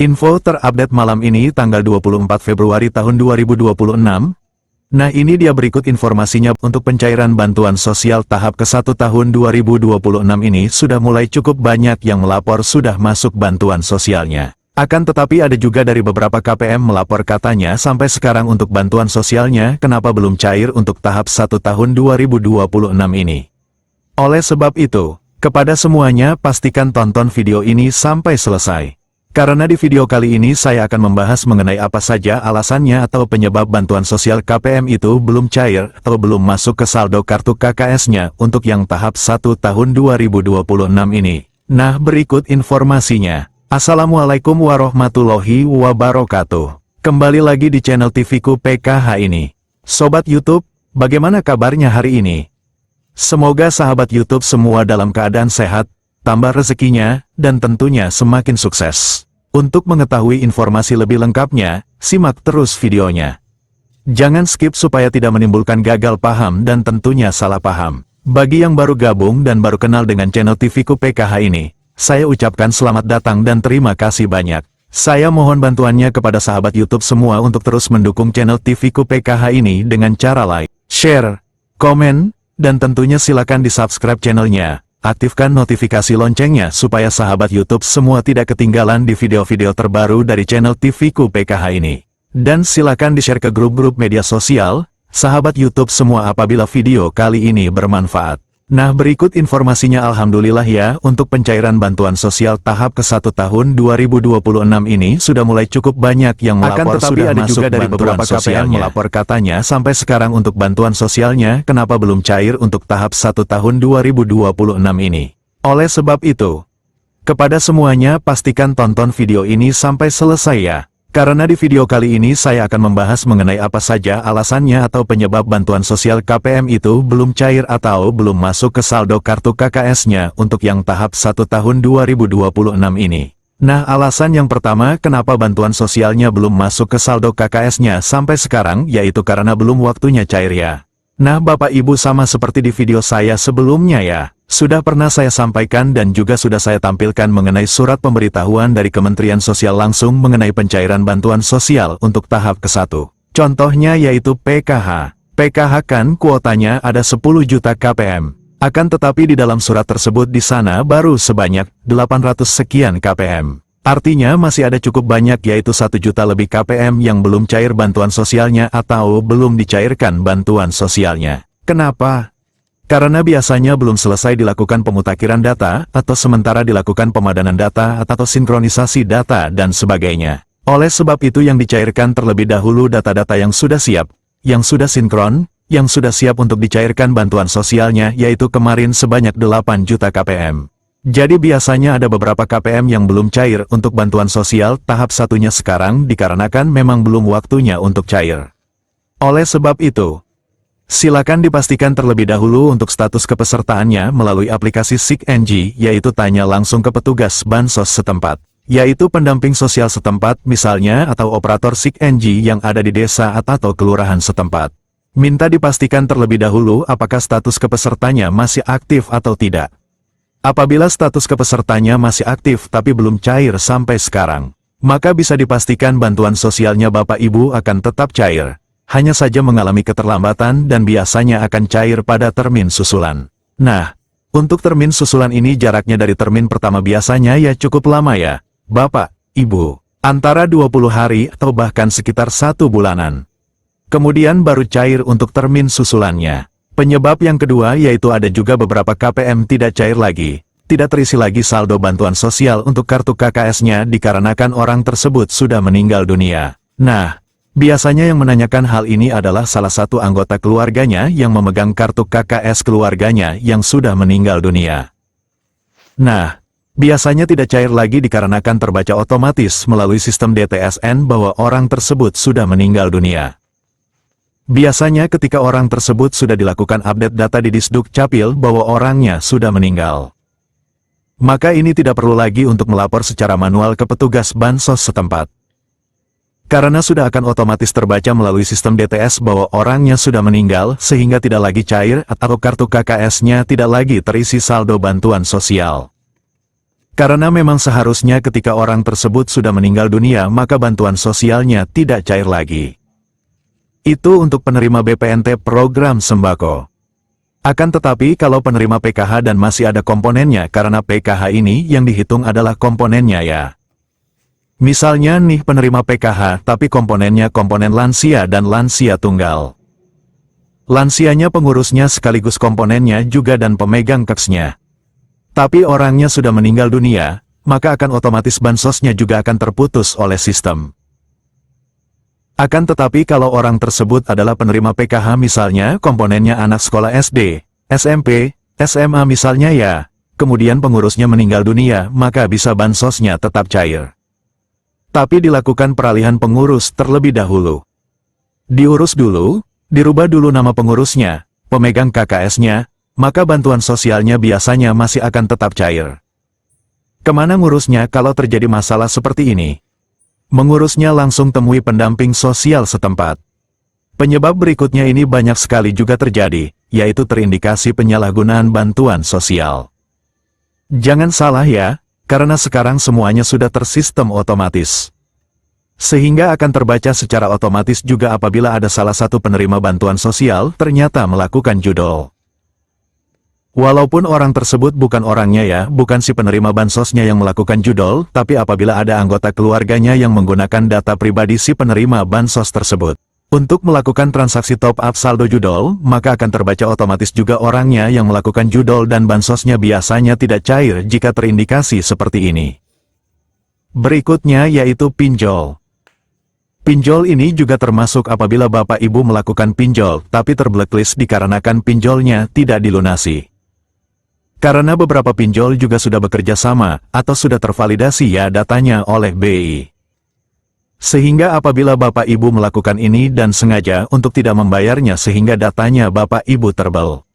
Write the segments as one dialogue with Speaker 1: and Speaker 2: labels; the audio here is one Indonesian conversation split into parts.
Speaker 1: Info terupdate malam ini tanggal 24 Februari tahun 2026. Nah ini dia berikut informasinya. Untuk pencairan bantuan sosial tahap ke-1 tahun 2026 ini sudah mulai cukup banyak yang melapor sudah masuk bantuan sosialnya. Akan tetapi ada juga dari beberapa KPM melapor katanya sampai sekarang untuk bantuan sosialnya kenapa belum cair untuk tahap 1 tahun 2026 ini. Oleh sebab itu, kepada semuanya pastikan tonton video ini sampai selesai. Karena di video kali ini saya akan membahas mengenai apa saja alasannya atau penyebab bantuan sosial KPM itu belum cair atau belum masuk ke saldo kartu KKS-nya untuk yang tahap 1 tahun 2026 ini. Nah berikut informasinya. Assalamualaikum warahmatullahi wabarakatuh. Kembali lagi di channel TV-ku PKH ini. Sobat YouTube, bagaimana kabarnya hari ini? Semoga sahabat YouTube semua dalam keadaan sehat, tambah rezekinya, dan tentunya semakin sukses. Untuk mengetahui informasi lebih lengkapnya, simak terus videonya. Jangan skip supaya tidak menimbulkan gagal paham dan tentunya salah paham. Bagi yang baru gabung dan baru kenal dengan channel TV-ku PKH ini, saya ucapkan selamat datang dan terima kasih banyak. Saya mohon bantuannya kepada sahabat YouTube semua untuk terus mendukung channel TV-ku PKH ini dengan cara like, share, komen, dan tentunya silakan di-subscribe channelnya. Aktifkan notifikasi loncengnya supaya sahabat YouTube semua tidak ketinggalan di video-video terbaru dari channel TV-ku PKH ini. Dan silakan di-share ke grup-grup media sosial, sahabat YouTube semua apabila video kali ini bermanfaat. Nah berikut informasinya. Alhamdulillah ya, untuk pencairan bantuan sosial tahap ke-1 tahun 2026 ini sudah mulai cukup banyak yang melapor. Akan tetapi sudah ada juga dari beberapa KPM melapor katanya sampai sekarang untuk bantuan sosialnya kenapa belum cair untuk tahap 1 tahun 2026 ini. Oleh sebab itu, kepada semuanya pastikan tonton video ini sampai selesai ya. Karena di video kali ini saya akan membahas mengenai apa saja alasannya atau penyebab bantuan sosial KPM itu belum cair atau belum masuk ke saldo kartu KKS-nya untuk yang tahap 1 tahun 2026 ini. Nah alasan yang pertama kenapa bantuan sosialnya belum masuk ke saldo KKS-nya sampai sekarang yaitu karena belum waktunya cair ya. Nah Bapak Ibu sama seperti di video saya sebelumnya ya. Sudah pernah saya sampaikan dan juga sudah saya tampilkan mengenai surat pemberitahuan dari Kementerian Sosial langsung mengenai pencairan bantuan sosial untuk tahap ke-1. Contohnya yaitu PKH. PKH kan kuotanya ada 10 juta KPM. Akan tetapi di dalam surat tersebut di sana baru sebanyak 800 sekian KPM. Artinya masih ada cukup banyak yaitu 1 juta lebih KPM yang belum cair bantuan sosialnya atau belum dicairkan bantuan sosialnya. Kenapa? Karena biasanya belum selesai dilakukan pemutakhiran data, atau sementara dilakukan pemadanan data, atau sinkronisasi data, dan sebagainya. Oleh sebab itu yang dicairkan terlebih dahulu data-data yang sudah siap, yang sudah sinkron, yang sudah siap untuk dicairkan bantuan sosialnya, yaitu kemarin sebanyak 8 juta KPM. Jadi biasanya ada beberapa KPM yang belum cair untuk bantuan sosial tahap satunya sekarang dikarenakan memang belum waktunya untuk cair. Oleh sebab itu, silakan dipastikan terlebih dahulu untuk status kepesertaannya melalui aplikasi SIKNG, yaitu tanya langsung ke petugas bansos setempat, yaitu pendamping sosial setempat misalnya atau operator SIKNG yang ada di desa atau kelurahan setempat. Minta dipastikan terlebih dahulu apakah status kepesertanya masih aktif atau tidak. Apabila status kepesertanya masih aktif tapi belum cair sampai sekarang, maka bisa dipastikan bantuan sosialnya Bapak Ibu akan tetap cair. Hanya saja mengalami keterlambatan dan biasanya akan cair pada termin susulan. Nah, untuk termin susulan ini jaraknya dari termin pertama biasanya ya cukup lama ya, Bapak, Ibu. Antara 20 hari atau bahkan sekitar 1 bulanan. Kemudian baru cair untuk termin susulannya. Penyebab yang kedua yaitu ada juga beberapa KPM tidak cair lagi. Tidak terisi lagi saldo bantuan sosial untuk kartu KKS-nya dikarenakan orang tersebut sudah meninggal dunia. Nah, biasanya yang menanyakan hal ini adalah salah satu anggota keluarganya yang memegang kartu KKS keluarganya yang sudah meninggal dunia. Nah, biasanya tidak cair lagi dikarenakan terbaca otomatis melalui sistem DTSN bahwa orang tersebut sudah meninggal dunia. Biasanya ketika orang tersebut sudah dilakukan update data di Disduk Capil bahwa orangnya sudah meninggal, maka ini tidak perlu lagi untuk melapor secara manual ke petugas bansos setempat. Karena sudah akan otomatis terbaca melalui sistem DTS bahwa orangnya sudah meninggal sehingga tidak lagi cair atau kartu KKS-nya tidak lagi terisi saldo bantuan sosial. Karena memang seharusnya ketika orang tersebut sudah meninggal dunia maka bantuan sosialnya tidak cair lagi. Itu untuk penerima BPNT program sembako. Akan tetapi kalau penerima PKH dan masih ada komponennya karena PKH ini yang dihitung adalah komponennya ya. Misalnya nih penerima PKH tapi komponennya komponen lansia dan lansia tunggal. Lansianya pengurusnya sekaligus komponennya juga dan pemegang KEKS-nya. Tapi orangnya sudah meninggal dunia, maka akan otomatis bansosnya juga akan terputus oleh sistem. Akan tetapi kalau orang tersebut adalah penerima PKH misalnya komponennya anak sekolah SD, SMP, SMA misalnya ya, kemudian pengurusnya meninggal dunia maka bisa bansosnya tetap cair. Tapi dilakukan peralihan pengurus terlebih dahulu. Diurus dulu, dirubah dulu nama pengurusnya, pemegang KKS-nya, maka bantuan sosialnya biasanya masih akan tetap cair. Kemana ngurusnya kalau terjadi masalah seperti ini? Mengurusnya langsung temui pendamping sosial setempat. Penyebab berikutnya ini banyak sekali juga terjadi, yaitu terindikasi penyalahgunaan bantuan sosial. Jangan salah ya, karena sekarang semuanya sudah tersistem otomatis. Sehingga akan terbaca secara otomatis juga apabila ada salah satu penerima bantuan sosial ternyata melakukan judol. Walaupun orang tersebut bukan orangnya ya, bukan si penerima bansosnya yang melakukan judol, tapi apabila ada anggota keluarganya yang menggunakan data pribadi si penerima bansos tersebut untuk melakukan transaksi top up saldo judol, maka akan terbaca otomatis juga orangnya yang melakukan judol dan bansosnya biasanya tidak cair jika terindikasi seperti ini. Berikutnya yaitu pinjol. Pinjol ini juga termasuk apabila Bapak Ibu melakukan pinjol tapi terblacklist dikarenakan pinjolnya tidak dilunasi. Karena beberapa pinjol juga sudah bekerja sama, atau sudah tervalidasi ya datanya oleh BI. Sehingga apabila Bapak Ibu melakukan ini dan sengaja untuk tidak membayarnya sehingga datanya Bapak Ibu terbal,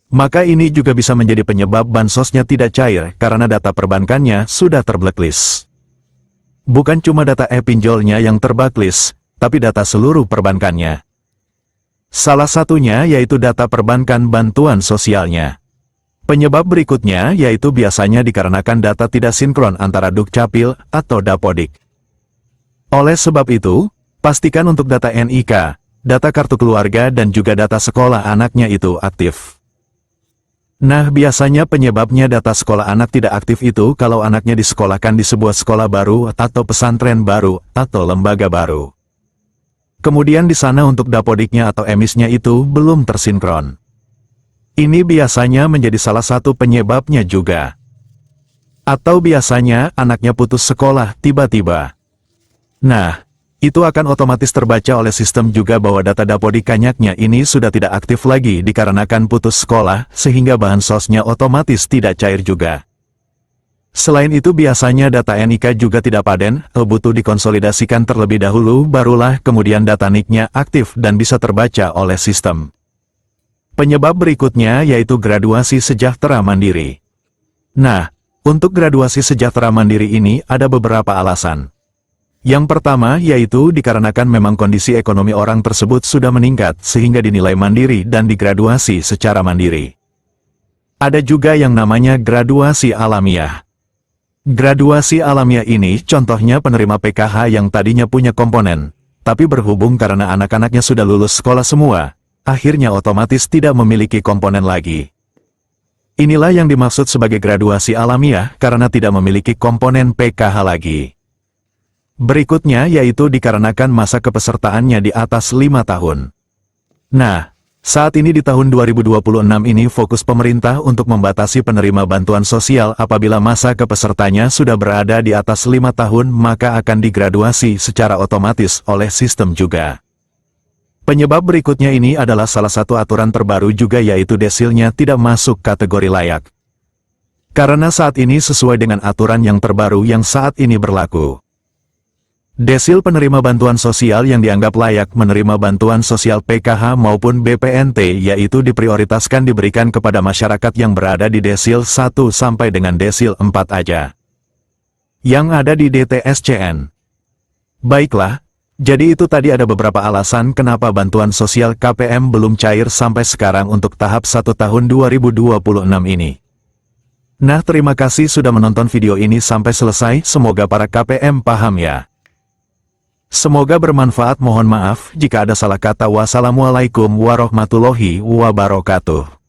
Speaker 1: maka ini juga bisa menjadi penyebab bansosnya tidak cair karena data perbankannya sudah terblacklist. Bukan cuma data e-pinjolnya yang terblacklist, tapi data seluruh perbankannya. Salah satunya yaitu data perbankan bantuan sosialnya. Penyebab berikutnya yaitu biasanya dikarenakan data tidak sinkron antara Dukcapil atau Dapodik. Oleh sebab itu, pastikan untuk data NIK, data kartu keluarga dan juga data sekolah anaknya itu aktif. Nah biasanya penyebabnya data sekolah anak tidak aktif itu kalau anaknya disekolahkan di sebuah sekolah baru atau pesantren baru atau lembaga baru. Kemudian di sana untuk Dapodiknya atau emisnya itu belum tersinkron. Ini biasanya menjadi salah satu penyebabnya juga. Atau biasanya anaknya putus sekolah tiba-tiba. Nah, itu akan otomatis terbaca oleh sistem juga bahwa data Dapodik kanyaknya ini sudah tidak aktif lagi dikarenakan putus sekolah, sehingga bahan sosnya otomatis tidak cair juga. Selain itu biasanya data NIK juga tidak paden, butuh dikonsolidasikan terlebih dahulu barulah kemudian data NIK-nya aktif dan bisa terbaca oleh sistem. Penyebab berikutnya yaitu graduasi sejahtera mandiri. Nah, untuk graduasi sejahtera mandiri ini ada beberapa alasan. Yang pertama yaitu dikarenakan memang kondisi ekonomi orang tersebut sudah meningkat sehingga dinilai mandiri dan digraduasi secara mandiri. Ada juga yang namanya graduasi alamiah. Graduasi alamiah ini contohnya penerima PKH yang tadinya punya komponen, tapi berhubung karena anak-anaknya sudah lulus sekolah semua, akhirnya otomatis tidak memiliki komponen lagi. Inilah yang dimaksud sebagai graduasi alamiah karena tidak memiliki komponen PKH lagi. Berikutnya yaitu dikarenakan masa kepesertaannya di atas 5 tahun. Nah, saat ini di tahun 2026 ini fokus pemerintah untuk membatasi penerima bantuan sosial apabila masa kepesertanya sudah berada di atas 5 tahun maka akan digraduasi secara otomatis oleh sistem juga. Penyebab berikutnya ini adalah salah satu aturan terbaru juga yaitu desilnya tidak masuk kategori layak. Karena saat ini sesuai dengan aturan yang terbaru yang saat ini berlaku. Desil penerima bantuan sosial yang dianggap layak menerima bantuan sosial PKH maupun BPNT yaitu diprioritaskan diberikan kepada masyarakat yang berada di desil 1 sampai dengan desil 4 aja. Yang ada di DTSCN. Baiklah, jadi itu tadi ada beberapa alasan kenapa bantuan sosial KPM belum cair sampai sekarang untuk tahap 1 tahun 2026 ini. Nah, terima kasih sudah menonton video ini sampai selesai, semoga para KPM paham ya. Semoga bermanfaat, mohon maaf jika ada salah kata. Wassalamualaikum warahmatullahi wabarakatuh.